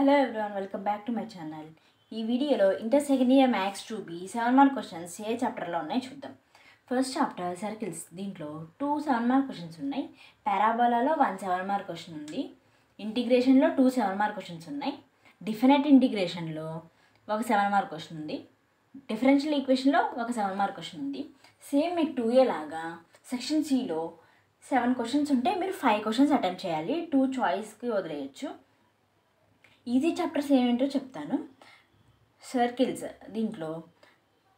Hello everyone, welcome back to my channel. ఈ వీడియోలో inter second year maths 2B 7 mark questions ఏ చాప్టర్లో ఉన్నాయి చూద్దాం. First chapter circles. దీంట్లో 2 7 మార్క్ క్వశ్చన్స్ ఉన్నాయి. పారాబోలాలో 1 7 మార్క్ క్వశ్చన్ ఉంది. ఇంటిగ్రేషన్లో 2 7 మార్క్ క్వశ్చన్స్ ఉన్నాయి. డిఫినెట్ ఇంటిగ్రేషన్లో ఒక 7 మార్క్ క్వశ్చన్ ఉంది. డిఫరెన్షియల్ ఈక్వేషన్లో ఒక 7 మార్క్ క్వశ్చన్ ఉంది. సేమ్ మీకు 2A లాగా సెక్షన్ Cలో 7 క్వశ్చన్స్ ఉంటే మీరు 5 క్వశ్చన్స్ అటెంప్ట్ చేయాలి. 2 చాయిస్కి వదిలేయచ్చు. ఈజీ చాప్టర్స్ ఏమేంటో చెప్తాను. సర్కిల్స్, దీంట్లో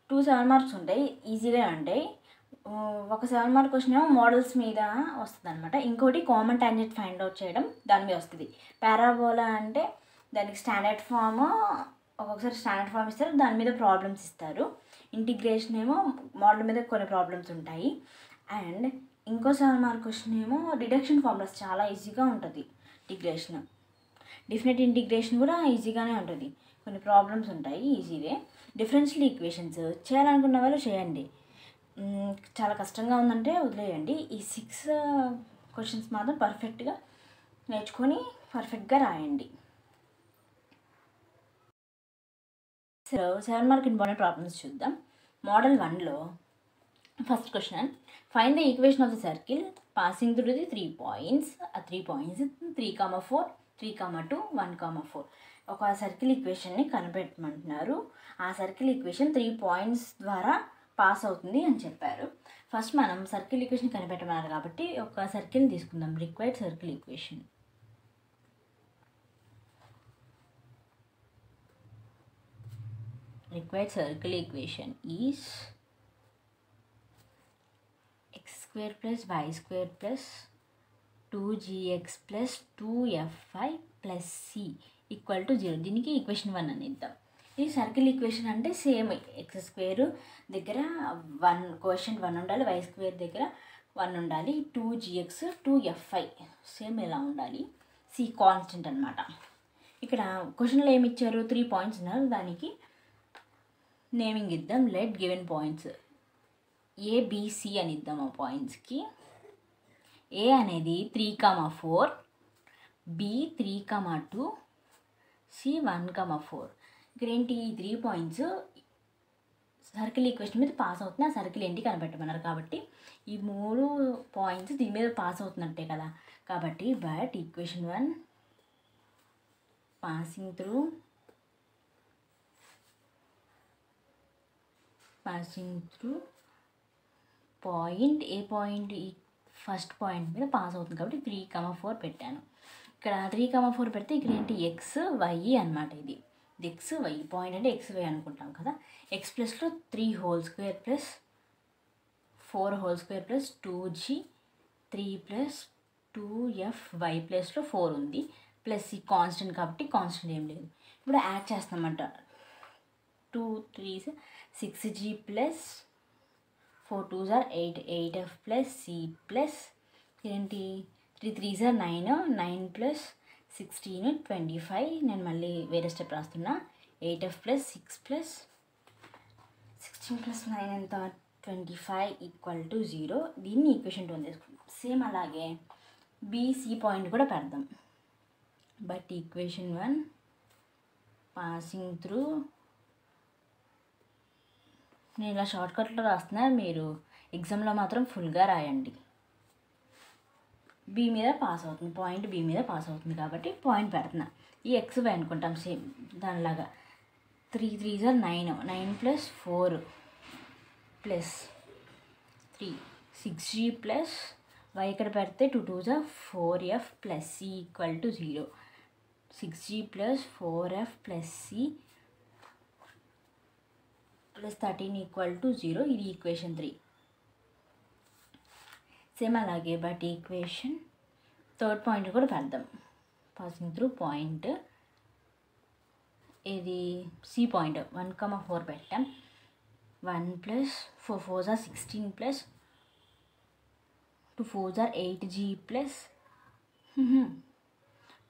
2 7 మార్క్స్ ఉంటాయి, ఈజీగా ఉంటాయి. ఒక 7 మార్క్ క్వశ్చన్ ఏమో మోడల్స్ మీద వస్తుంది అనమాట. ఇంకోటి కామన్ టాంజెంట్ ఫైండ్ అవుట్ చేయడం, దాని మీద వస్తుంది. పారాబోలా అంటే దానికి స్టాండర్డ్ ఫామ్, ఒక్కొక్కసారి స్టాండర్డ్ ఫామ్ ఇస్తారు, దాని మీద ప్రాబ్లమ్స్ ఇస్తారు. ఇంటిగ్రేషన్ ఏమో మోడల్ మీద కొన్ని ప్రాబ్లమ్స్ ఉంటాయి. అండ్ ఇంకో 7 మార్క్ క్వశ్చన్ ఏమో డిడక్షన్ ఫార్ములాస్, చాలా ఈజీగా ఉంటుంది ఇంటిగ్రేషన్. డిఫినెట్ ఇంటిగ్రేషన్ కూడా ఈజీగానే ఉంటుంది, కొన్ని ప్రాబ్లమ్స్ ఉంటాయి, ఈజీవే. డిఫరెన్షియల్ ఈక్వేషన్స్ చేయాలనుకున్న వాళ్ళు చేయండి, చాలా కష్టంగా ఉందంటే వదిలేయండి. ఈ 6 క్వశ్చన్స్ మాత్రం పర్ఫెక్ట్గా నేర్చుకొని పర్ఫెక్ట్గా రాయండి. సో 7 మార్క్ ఇంపార్టెంట్ ప్రాబ్లమ్స్ చూద్దాం. మోడల్ 1లో first question, find the equation of the circle passing through the 3 points. ఆ 3 పాయింట్స్ 3,4 3,2 1,4. ఒక సర్కిల్ ఈక్వేషన్ని కనిపెట్టమంటున్నారు. ఆ సర్కిల్ ఈక్వేషన్ 3 పాయింట్స్ ద్వారా పాస్ అవుతుంది అని చెప్పారు. ఫస్ట్ మనం సర్కిల్ ఈక్వేషన్ కనిపెట్టమన్నారు కాబట్టి ఒక సర్కిల్ తీసుకుందాం. Required circle equation. Required circle equation is x² + y² + 2gx + 2fy + c = 0. దీనికి ఈక్వేషన్ 1 అని ఇద్దాం. ఈ సర్కిల్ ఈక్వేషన్ అంటే సేమ్ x² దగ్గర 1 కోఎఫిషియంట్ 1 ఉండాలి, y² దగ్గర 1 ఉండాలి, 2gx 2fy సేమ్ ఇలా ఉండాలి, c కాన్స్టెంట్ అనమాట. ఇక్కడ క్వశ్చన్లో ఏమి ఇచ్చారు, 3 పాయింట్స్ ఉన్నారు, దానికి నేమింగ్ ఇద్దాం. లెట్ గివెన్ పాయింట్స్ ABC అని ఇద్దాం. ఆ పాయింట్స్కి A అనేది 3,4, B 3,2, C 1,4. ఇక్కడ ఏంటి, ఈ 3 పాయింట్స్ సర్కిల్ ఈక్వేషన్ మీద పాస్ అవుతుంది. ఆ సర్కిల్ ఏంటి కనిపెట్టమన్నారు కాబట్టి ఈ 3 పాయింట్స్ దీని మీద పాస్ అవుతున్నట్టే కదా. కాబట్టి but equation 1 passing through point, A point, ఈ ఫస్ట్ పాయింట్ మీద పాస్ అవుతుంది కాబట్టి 3,4 పెట్టాను. ఇక్కడ 3,4 పెడితే ఇక్కడ ఏంటి, XY అనమాట. ఇది XY పాయింట్ అంటే XY అనుకుంటాం కదా. X ప్లస్లో 3 whole square plus 4 whole square plus 2g 3 plus 2fy ప్లస్లో 4 ఉంది, ప్లస్ ఈ కాన్స్టెంట్ కాబట్టి కాన్స్టెంట్ ఏం లేదు. ఇప్పుడు యాడ్ చేస్తామంట. 2 3s 6g plus 4 2s 8 8f plus c plus ఏంటి 3 3s 9 9 ప్లస్ 16 25. నేను మళ్ళీ వేరే స్టెప్ రాస్తున్నా. 8f ప్లస్ 6 ప్లస్ 16 ప్లస్ 9 ఎంత, 25 = 0. దీన్ని ఈక్వేషన్ 2 తీసుకుంటాం. సేమ్ అలాగే BC పాయింట్ కూడా పెడదాం. బట్ ఈక్వేషన్ 1 పాసింగ్ త్రూ, నేను ఇలా షార్ట్కట్లో రాస్తున్నా, మీరు ఎగ్జామ్లో మాత్రం ఫుల్గా రాయండి. B మీద పాస్ అవుతుంది, పాయింట్ B మీద పాస్ అవుతుంది కాబట్టి పాయింట్ పెడుతున్నా. ఈ XY అనుకుంటాం సేమ్ దానిలాగా. 3 3s 9 9 plus 4 plus 3 6g plus y ఇక్కడ పెడితే 2 2s 4f plus c = 0. 6g plus 4f plus c plus 13 = 0. ఇది ఈక్వేషన్ 3. సేమ్ అలాగే బట్ ఈక్వేషన్ థర్డ్ పాయింట్ కూడా పెడదాం. పాసింగ్ త్రూ పాయింట్, ఇది C పాయింట్ 1,4 పెట్టాం. 1 plus 4 4s 16 plus 2 4s 8g plus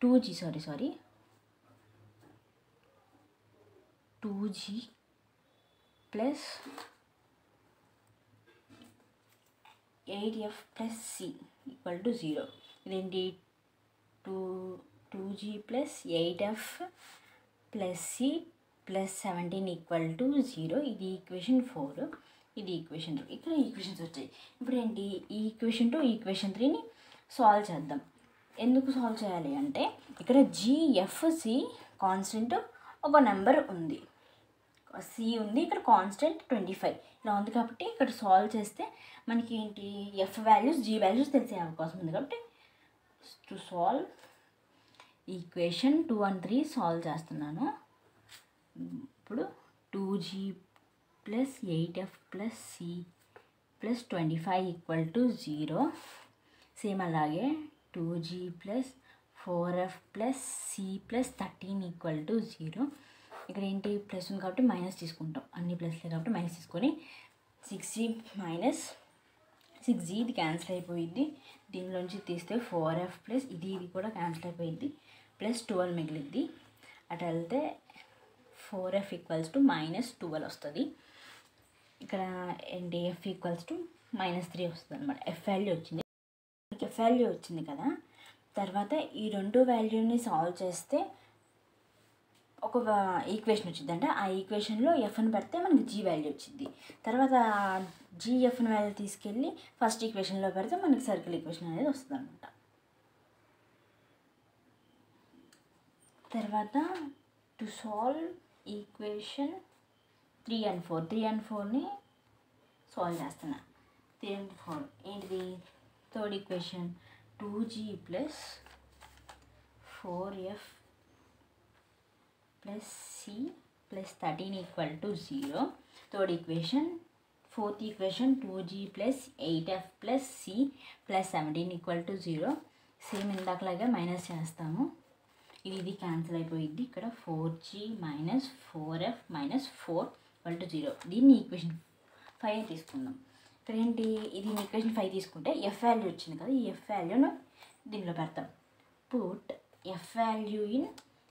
2g 2g plus 8f plus c = 0. ఇదేంటి 2g plus 8f plus C plus 17 equal to 0. ఇది equation 4, ఇది equation 2. ఇక్కడ equations వచ్చాయి. ఇప్పుడు ఏంటి, ఈ ఈక్వేషన్ 2 ఈక్వేషన్ 3ని సాల్వ్ చేద్దాం. ఎందుకు సాల్వ్ చేయాలి అంటే ఇక్కడ జిఎఫ్సి కాన్స్టెంట్ ఒక నెంబర్ ఉంది, సి ఉంది, ఇక్కడ కాన్స్టెంట్ 25 ఇలా ఉంది. కాబట్టి ఇక్కడ సాల్వ్ చేస్తే మనకి ఏంటి, ఎఫ్ వాల్యూస్ జీ వాల్యూస్ తెలిసే అవకాశం ఉంది. కాబట్టి to solve equation 2 and 3 solve చేస్తున్నాను. ఇప్పుడు 2g plus 8f plus C plus 25 equal to 0. Same అలాగే 2g plus 4f plus C plus 13 equal to 0. ఇక్కడ ఏంటి, ప్లస్ ఉంది కాబట్టి మైనస్ తీసుకుంటాం, అన్ని ప్లస్లే కాబట్టి మైనస్ తీసుకొని 6g ఇది క్యాన్సిల్ అయిపోయింది. దీనిలోంచి తీస్తే 4f ప్లస్ ఇది కూడా క్యాన్సిల్ అయిపోయింది, ప్లస్ 12 మిగిలిద్ది. అటు వెళ్తే 4f ఈక్వల్స్ టు -12 వస్తుంది. ఇక్కడ ఏంటి, ఎఫ్ ఈక్వల్స్ టు -3 వస్తుంది అనమాట. ఎఫ్ వాల్యూ వచ్చింది కదా. తర్వాత ఈ రెండు వాల్యూని సాల్వ్ చేస్తే ఒక ఈక్వేషన్ వచ్చింది. అంటే ఆ ఈక్వేషన్లో ఎఫ్ని పెడితే మనకి జీ వాల్యూ వచ్చింది. తర్వాత జిఎఫ్ని వాల్యూ తీసుకెళ్ళి ఫస్ట్ ఈక్వేషన్లో పెడితే మనకి సర్కిల్ ఈక్వేషన్ అనేది వస్తుంది అనమాట. తర్వాత టు సాల్వ్ ఈక్వేషన్ 3 and 4ని సాల్వ్ చేస్తున్నా. 3 and 4 ఏంటిది, third equation 2g plus 4f plus C plus 13 equal to 0. Third equation. Fourth equation 2g plus 8f plus C plus 17 equal to 0. Same ఇందాకలాగా minus చేస్తాము, ఇది క్యాన్సిల్ అయిపోయింది. ఇక్కడ 4g minus 4f minus 4 equal to 0. దీన్ని equation 5 తీసుకుందాం. ఇక్కడ ఏంటి, ఇది ఈక్వేషన్ 5 తీసుకుంటే ఎఫ్ వాల్యూ వచ్చింది కదా, ఈ ఎఫ్ వాల్యూను దీనిలో పెడతాం. Put F value in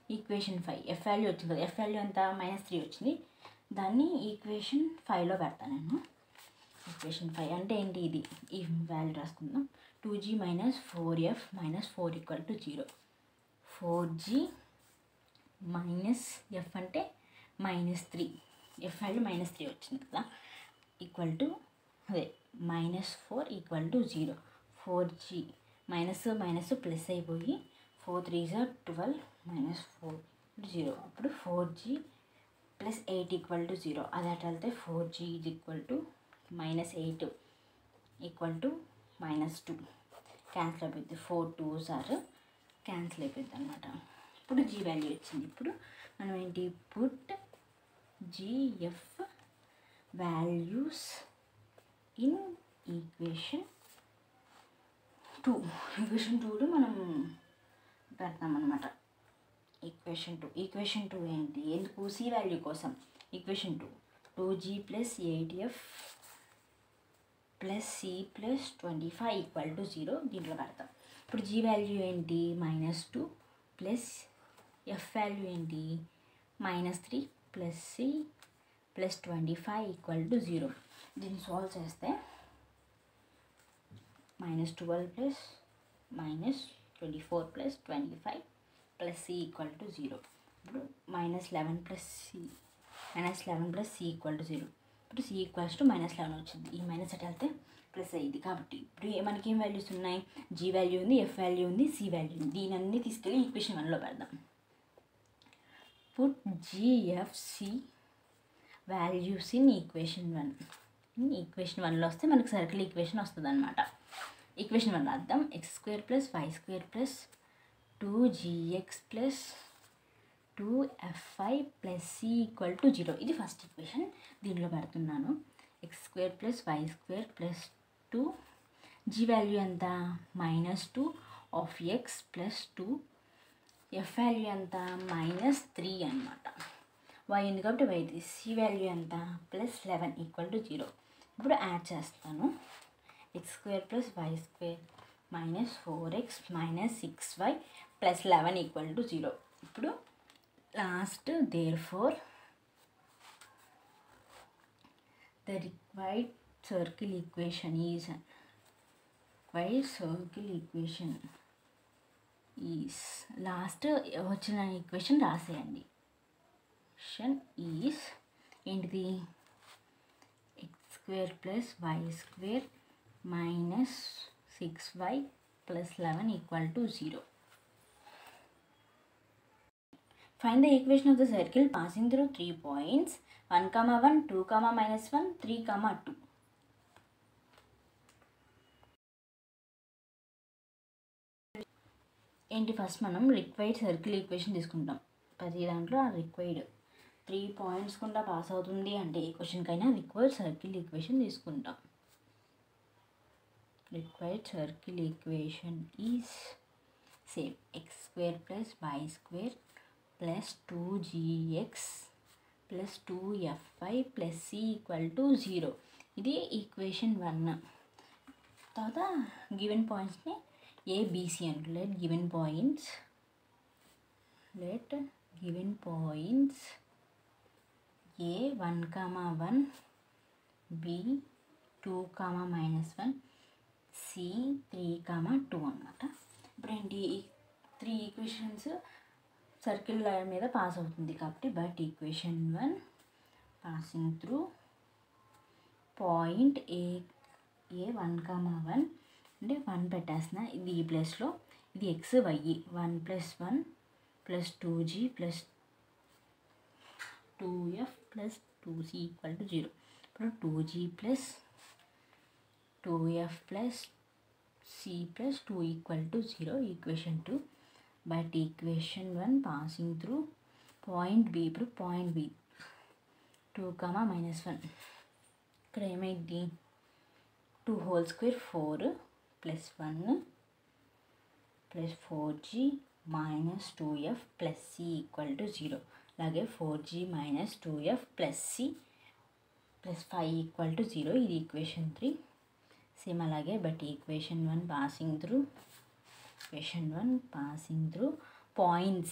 equation 5. F value వచ్చింది కదా, ఎఫ్ వాల్యూ ఎంత -3 వచ్చింది, దాన్ని ఈక్వేషన్ 5లో పెడతాను నేను. ఈక్వేషన్ 5 అంటే ఏంటి, ఇది ఈ వాల్యూ రాసుకుందాం. 2g minus 4f minus 4 equal to 0. 4g minus F అంటే -3, ఎఫ్ వాల్యూ -3 వచ్చింది కదా, ఈక్వల్ టు అదే -4 equal to 0. 4g minus minus plus అయిపోయి 4 3s are 12 minus 4 0. ఇప్పుడు 4g ప్లస్ 8 ఈక్వల్ టు 0. అది అటు వెళ్తే 4g is equal to -8 equal to -2 cancel అయిపోయింది. 4 2s are క్యాన్సిల్ అయిపోయింది అనమాట. ఇప్పుడు జీ వాల్యూ వచ్చింది. ఇప్పుడు మనం ఏంటి, put GF values in equation 2. Equation 2లో మనం పెడతామన్నమాట. ఈక్వేషన్ 2 ఏంటి, ఎందుకు, సి వాల్యూ కోసం. Equation 2g plus 8f plus C plus 25 equal to 0 దీంట్లో పెడతాం. ఇప్పుడు జీ వాల్యూ ఏంటి, -2 ప్లస్ ఎఫ్ వాల్యూ ఏంటి -3 plus C plus 25 equal to 0. దీన్ని సాల్వ్ చేస్తే -12 plus -24 plus 25 plus C equal to 0. ఇప్పుడు -11 ప్లస్ సి ఈక్వల్ టు 0. ఇప్పుడు సి ఈక్వల్స్ టు -11 వచ్చింది. ఈ మైనస్ అటు వెళ్తే ప్లస్ అయ్యింది. కాబట్టి ఇప్పుడు మనకి ఏం వాల్యూస్ ఉన్నాయి, జీ వాల్యూ ఉంది, ఎఫ్ వాల్యూ ఉంది, సి వాల్యూ ఉంది. దీని అన్నీ తీసుకెళ్ళి ఈక్వేషన్ 1లో పెడదాం. Put G F C values in equation 1. Equation 1లో వస్తే మనకి సర్కిల్ ఈక్వేషన్ వస్తుంది అనమాట. ఈక్వేషన్ 1 రాద్దాం. x² plus y² plus 2gx plus 2fy plus C equal to 0. ఇది ఫస్ట్ ఈక్వేషన్, దీనిలో పెడుతున్నాను. x² plus y² plus 2, G value ఎంత -2 of X plus 2, F value ఎంత -3 అనమాట. y ఉంది కాబట్టి y. సి వాల్యూ ఎంత +11 ఈక్వల్ టు 0. ఇప్పుడు యాడ్ చేస్తాను. x² plus y² minus 4x minus 6y plus 11 equal to 0. ఇప్పుడు last therefore the required circle equation is lost వచ్చిన ఈక్వేషన్ రాసేయండి. ఈక్వేషన్ ఈజ్ ఏంటిది x² + y² minus 6y + 11 = 0. Find the equation of the circle passing through 3 points 1, 1, 2, -1, 3, 2. ఏంటి first మనం required circle equation తీసుకుంటాం. ప్రతి దాంట్లో ఆ required 3 points గుండా పాస్ అవుతుంది అంటే ఏ క్వశ్చన్కైనా రిక్వైర్డ్ సర్కిల్ ఈక్వేషన్ తీసుకుంటాం. Required circle equation is same x² + y² + 2gx + 2fy + c = 0. ఇది ఈక్వేషన్ 1. తర్వాత గివెన్ పాయింట్స్ని ABC అంటారు. Let given points A 1, 1, B 2, -1, C 3, 2 అన్నమాట. ఇప్పుడు ఏంటి ఈ 3 ఈక్వేషన్స్ సర్కిల్ లైన్ మీద పాస్ అవుతుంది కాబట్టి but equation 1 passing through point A 1, 1 అంటే 1 పెట్టేస్తున్నా. ఇది ఈ ప్లేస్లో ఇది x y 1 + 1 + 2g + 2f + 2c = 0. ఇప్పుడు 2g + 2f + c + 2 = 0 equation 2. But equation 1 passing through point B. ఇప్పుడు పాయింట్ B 2, -1 ఇక్కడ ఏమైంది 2 whole square 4 + 1 + 4g - 2f + c = 0. అలాగే 4g - 2f + c + 5 = 0. ఇది ఈక్వేషన్ 3 సేమ్ అలాగే. But equation 1 passing through point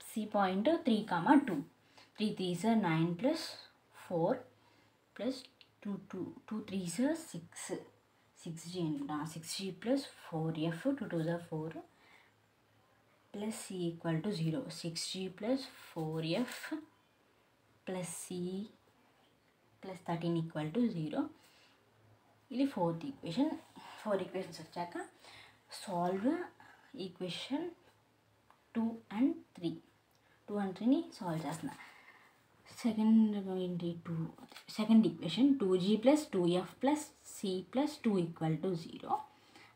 C point 3, 2 3 3s 9 + 4 + 2 3s 6 6g 6g + 4f 2 2s 4 + c = 0. 6g + 4f + c + 13 = 0. ఇది 4th equation. 4 equations వచ్చాక solve equation 2 and 3. 2 and 3ని solve చేస్తున్నా. Second equation 2g + 2f + c + 2 = 0.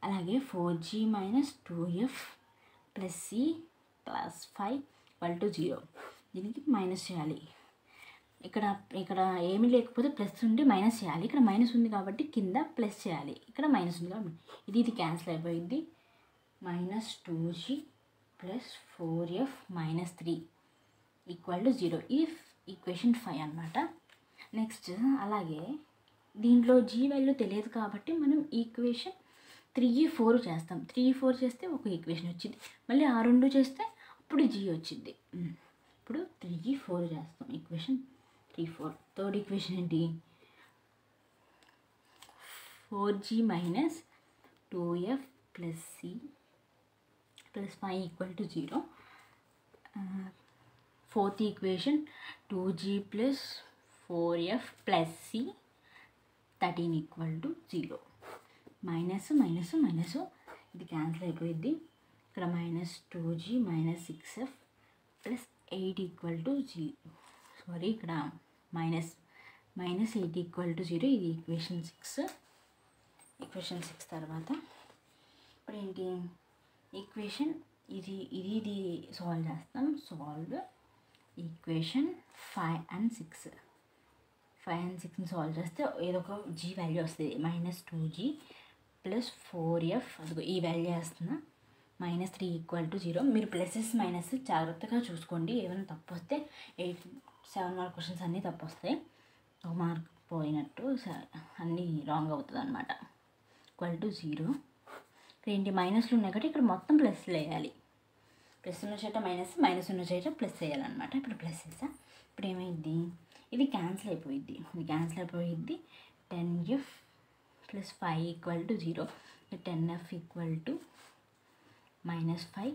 అలాగే 4g - 2f + c + 5 = 0. దీనికి minus చేయాలి. ఇక్కడ ఏమీ లేకపోతే ప్లస్ ఉండి మైనస్ చేయాలి. ఇక్కడ మైనస్ ఉంది కాబట్టి కింద ప్లస్ చేయాలి. ఇక్కడ మైనస్ ఉంది కాబట్టి ఇది క్యాన్సిల్ అయిపోయింది. -2g + 4f - 3 = 0. ఇది ఈక్వేషన్ 5 అన్నమాట. నెక్స్ట్ అలాగే దీంట్లో g వాల్యూ తెలియదు కాబట్టి మనం ఈక్వేషన్ 3, 4 చేస్తాం. 3, 4 చేస్తే ఒక ఈక్వేషన్ వచ్చింది. మళ్ళీ ఆ 2 చేస్తే అప్పుడు g వచ్చింది. ఇప్పుడు 3, 4 చేస్తాం. ఈక్వేషన్ 3, 4. థర్డ్ ఈక్వేషన్ ఏంటి 4g - 2f + c + 5 = 0. Fourth equation 2g + 4f + c 13 = 0. Minus ఇది క్యాన్సిల్ అయిపోయింది. ఇక్కడ -2g - 6f + 8 = 0. సారీ ఇక్కడ -8 = 0. ఇది ఈక్వేషన్ 6. ఈక్వేషన్ 6 తర్వాత ఇప్పుడు ఏంటి ఈక్వేషన్ ఇది సాల్వ్ చేస్తాం. Solve equation 5 and 6. 5 and 6ని సాల్వ్ చేస్తే ఏదో ఒక g వాల్యూ వస్తుంది. -2g + 4f అదిగో ఈ వాల్యూ వేస్తున్నా. -3 = 0. మీరు ప్లసెస్ మైనస్ జాగ్రత్తగా చూసుకోండి. ఏమైనా తప్పు వస్తే 7 మార్క్ క్వశ్చన్స్ అన్నీ తప్పు వస్తాయి. 1 మార్క్ పోయినట్టు అన్నీ రాంగ్ అవుతుంది అన్నమాట. =0. ఇక్కడ ఏంటి మైనస్లు ఉన్నాయి కాబట్టి ఇక్కడ మొత్తం ప్లస్లు వేయాలి. ప్లస్ ఉన్న చోట మైనస్, మైనస్ ఉన్న చోట ప్లస్ వేయాలన్నమాట. ఇప్పుడు ప్లస్ వేసా. ఇప్పుడు ఏమైంది ఇది క్యాన్సిల్ అయిపోయింది. 10f + 5 = 0. 10f = -5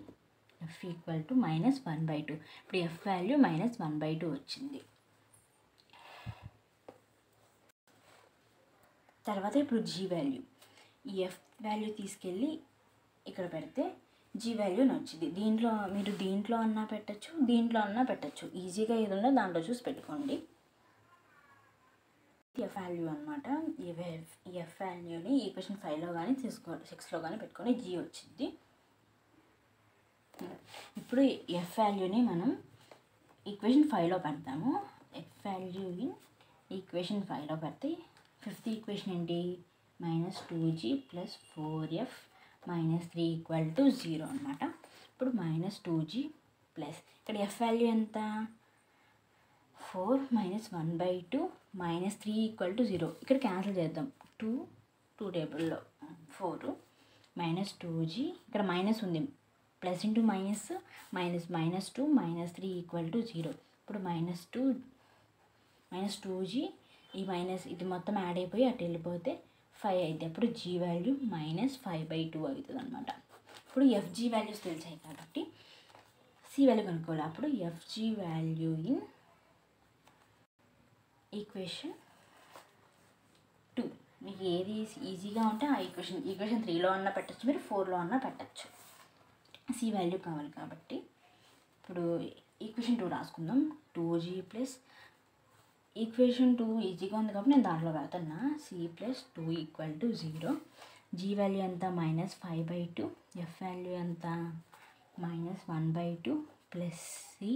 F equal to -1/2. ఇప్పుడు ఎఫ్ వాల్యూ -1/2 వచ్చింది. తర్వాత ఇప్పుడు జీ వాల్యూ, ఈ ఎఫ్ వాల్యూ తీసుకెళ్ళి ఇక్కడ పెడితే జీ వాల్యూ అని వచ్చింది. మీరు దీంట్లో అన్నా పెట్టచ్చు, దీంట్లో అన్నా పెట్టచ్చు. ఈజీగా ఏది ఉందో దాంట్లో చూసి పెట్టుకోండి. ఎఫ్ వాల్యూ అనమాట. ఈ ఎఫ్ వాల్యూని ఈక్వేషన్ 5లో కానీ 6లో కానీ పెట్టుకొని జీ వచ్చింది. ఇప్పుడు ఎఫ్ వాల్యూని మనం ఈక్వేషన్ 5లో పెడతాము. ఎఫ్ వాల్యూ ఇన్ ఈక్వేషన్ 5లో పెడితే ఫిఫ్త్ ఈక్వేషన్ ఏంటి, -2g + 4f - 3 = 0 అనమాట. ఇప్పుడు -2g ప్లస్ ఇక్కడ ఎఫ్ వాల్యూ ఎంత, 4 - 1/2 - 3 = 0. ఇక్కడ క్యాన్సిల్ చేద్దాం. 2 టేబుల్లో 4 -2g, ఇక్కడ మైనస్ ఉంది, ప్లస్ ఇంటూ మైనస్ -2 - 3 = 0. ఇప్పుడు -2g ఈ మైనస్ ఇది మొత్తం యాడ్ అయిపోయి అటు వెళ్ళిపోతే 5 అయితే అప్పుడు జీ వాల్యూ -5/2 అవుతుంది అనమాట. ఇప్పుడు ఎఫ్జీ వాల్యూస్ తెలిసాయి కాబట్టి సి వాల్యూ కనుక్కోవాలి. అప్పుడు ఎఫ్జీ వాల్యూ ఇన్ ఈక్వేషన్ 2. మీకు ఏది ఈజీగా ఉంటే ఆ ఈక్వేషన్ 3లో అన్నా పెట్టచ్చు, మీరు 4లో అన్నా పెట్టచ్చు. సి వాల్యూ కావాలి కాబట్టి ఇప్పుడు ఈక్వేషన్ 2 రాసుకుందాం. 2g ప్లస్ ఈక్వేషన్ 2 ఈజీగా ఉంది కాబట్టి నేను దాంట్లో పెడుతున్నా. సి + 2 = 0. జీ వాల్యూ ఎంత, -5/2. ఎఫ్ వాల్యూ ఎంత, -1/2 ప్లస్ సి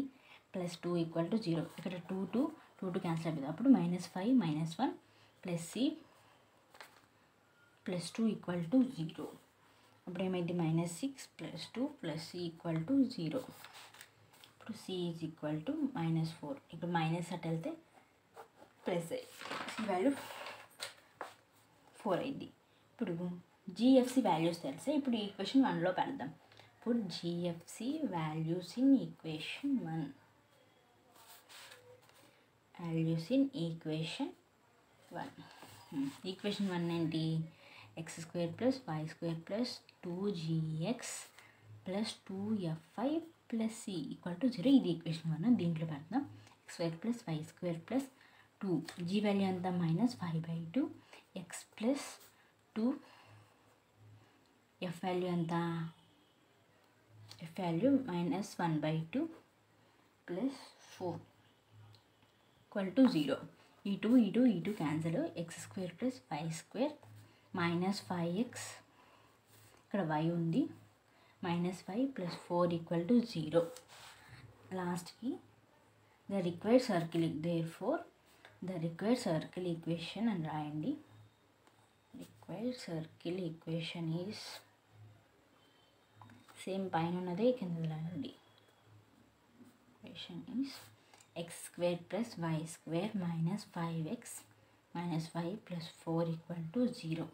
+ 2 = 0. ఇక్కడ 2 క్యాన్సిల్ అయిపోతుంది. అప్పుడు -5 - 1 ప్లస్ సి + 2 = 0. అప్పుడు ఏమైంది, -6 + 2 + సి = 0. ఇప్పుడు సి = -4. ఇప్పుడు మైనస్ అటు వెళ్తే ప్లస్ సి వాల్యూ 4 అయింది. ఇప్పుడు జిఎఫ్సి వాల్యూస్ తెలిసే. ఇప్పుడు ఈక్వేషన్ 1లో పెడదాం. ఇప్పుడు GFC values in equation 1. Equation 1 ఏంటి, x² + y² + 2gx + 2fy + c = 0. ఇది ఈక్వేషన్ 1. దీంట్లో పెడదాం. x² + y² + 2. జీ వాల్యూ ఎంత, -5/2. x + 2. ఎఫ్ వాల్యూ ఎంత, ఎఫ్ వాల్యూ -1/2 + 4 = 0. ఈ 2 క్యాన్సిల్. x² + y² -5x, ఇక్కడ y ఉంది, -5 + 4 = 0. లాస్ట్కి the required circle, therefore the required circle equation అని రాయండి. Required circle equation is same పైన ఉన్నదే కింద రాయండి. Equation is x² + y² - 5x - 5 + 4 = 0.